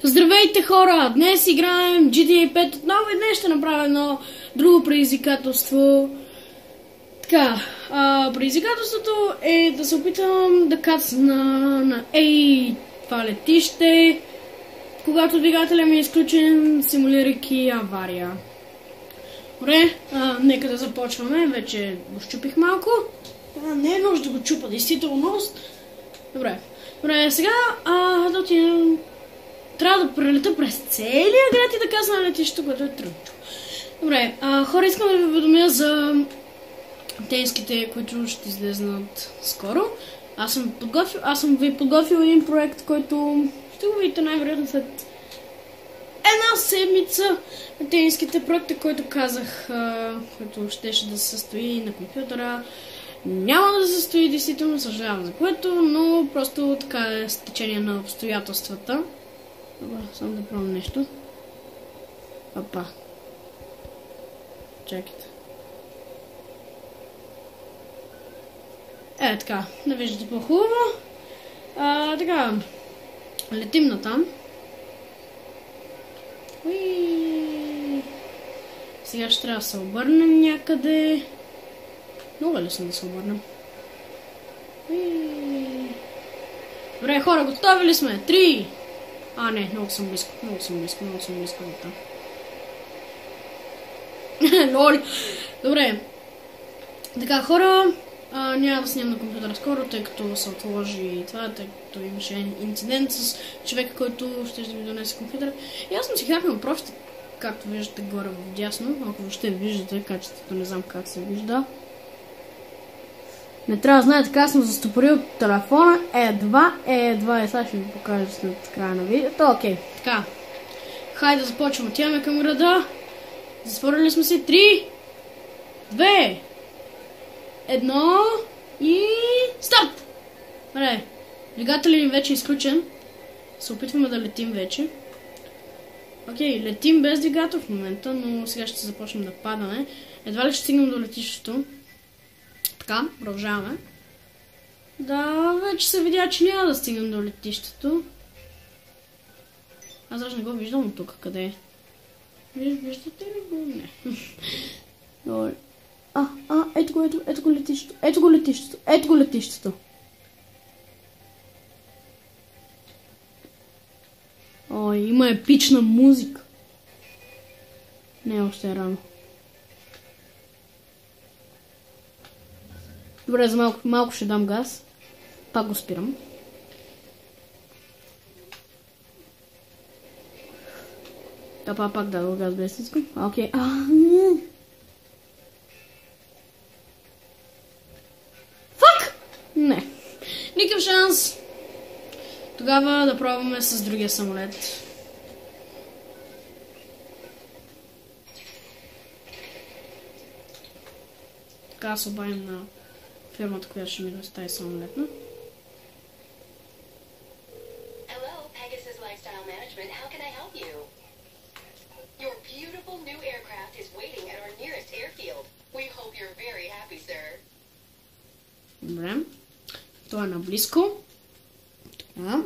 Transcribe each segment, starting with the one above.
Здравейте хора! Днес играем GTA 5 отново и днес ще направя едно друго предизвикателство. Така, предизвикателството е да се опитам да кацна на това летище, когато двигателя ми е изключен, симулирайки авария. Добре, нека да започваме. Вече го щупих малко. Не е нужда да го чупа, действително. Добре, сега да отидем. Трябва да прелета през целия град и да кацна на летището, което е трудно. Добре, хора, искам да ви уведомя за тенските, които ще излезнат скоро. Аз съм ви подготвил един проект, който ще го видите най-вероятно след една седмица. Тенските проекти, който казах, който щеше да се състои на компютъра. Няма да се състои, действително съжалявам за което, но просто така е с течение на обстоятелствата. Добре, само да пробвам нещо. Опа. Чакайте. Така, да виждате по-хубаво. Така, летим натам. Уи. Сега ще трябва да се обърнем някъде. Много лесно да се обърнем. Уи. Добре, хора, готови ли сме? 3! Не, много съм близко до там. Лоли! Добре. Така, хора, няма да снимам на компютъра скоро, тъй като се отложи това, тъй като имаше инцидент с човека, който ще ми донесе компютъра. И аз съм си хакнал профите, както виждате горе в дясно, ако въобще виждате качеството, не знам как се вижда. Не трябва да знаете как съм застопорил телефона. Едва и сега ще ви покажа след края на видеото. Окей, така. Хайде да започваме. Отиваме към града. Затворили сме се. 3, 2, 1 и старт! Добре, двигателят ни вече е изключен. Се опитваме да летим вече. Окей, летим без двигател в момента, но сега ще започнем да падаме. Едва ли ще стигнем до летището. Така, продължаваме. Да, вече се видя, че няма да стигнем до летището. Аз даже не го виждам от тук, къде е. Виждате ли го? Не. Добре. Ето го летището. Ето го летището. Ой, има епична музика. Не, още е рано. Добре, за малко ще дам газ. Пак го спирам. Пак дадох газ без искам. Окей. Фак! Не. Никакъв шанс. Тогава да пробваме с другия самолет. Така се обадим на фирмата, която ще ми достави самолетна. Hello, Pegasus Lifestyle Management. How can I help you? Your beautiful new aircraft is waiting at our nearest airfield. We hope you're very happy, sir. Добре. Това е наблизко. Така.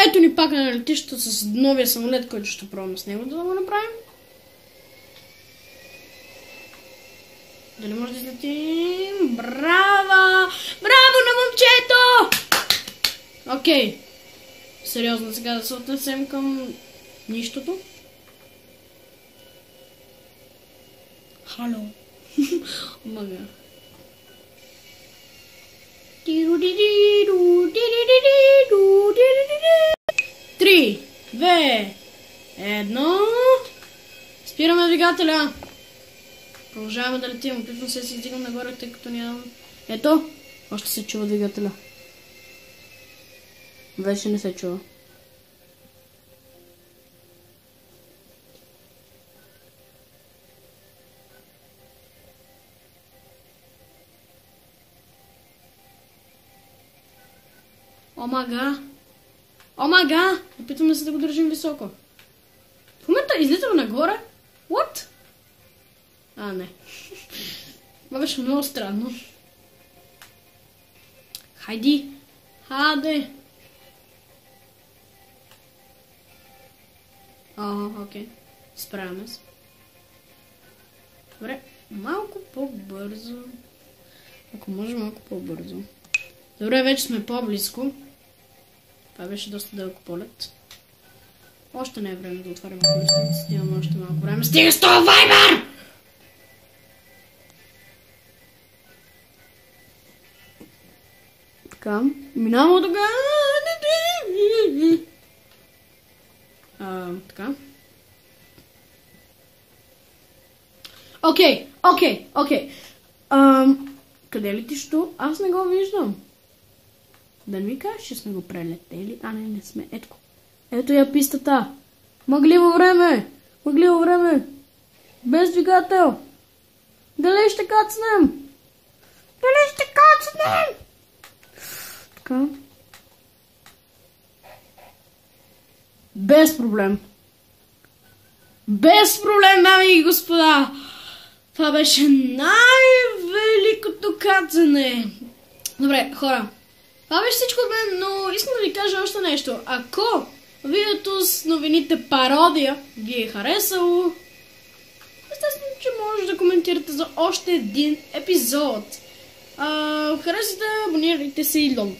Ето ни пак на летището с новия самолет, който ще пробваме с него да го направим. Дали може да излетим? Браво! Браво на момчето! Окей. Сериозно, сега да се отнесем към нищото. Хало. Мага. 3, 2, 1. Спираме двигателя. Продължаваме да летим. Опитвам се да си издигам нагоре, тъй като нямам... Ето! Още се чува двигателя. Вече не се чува. Омага! Опитваме се да го държим високо. В момента излитаме нагоре. What? Не. Това беше много странно. Хайде! Окей. Справяме се. Добре, малко по-бързо. Ако може малко по-бързо. Добре, вече сме по-близко. Това беше доста дълъг полет. Още не е време да отваряме колесниците. Имаме още малко време. Стига с това Viber! Така, минаваме така. Така. Окей. Къде летиш ту? Аз не го виждам. Да не ми кажеш, че сме го прелетели? Не сме. Ето я пистата. Мъгливо време. Без двигател. Дали ще кацнем? Така. Без проблем, дами и господа. Това беше най-великото кацане. Добре, хора. Това беше всичко от мен, но искам да ви кажа още нещо. Ако видеото с новините пародия ви е харесало, естествено, че може да коментирате за още един епизод. Харесайте, абонирайте се и лон.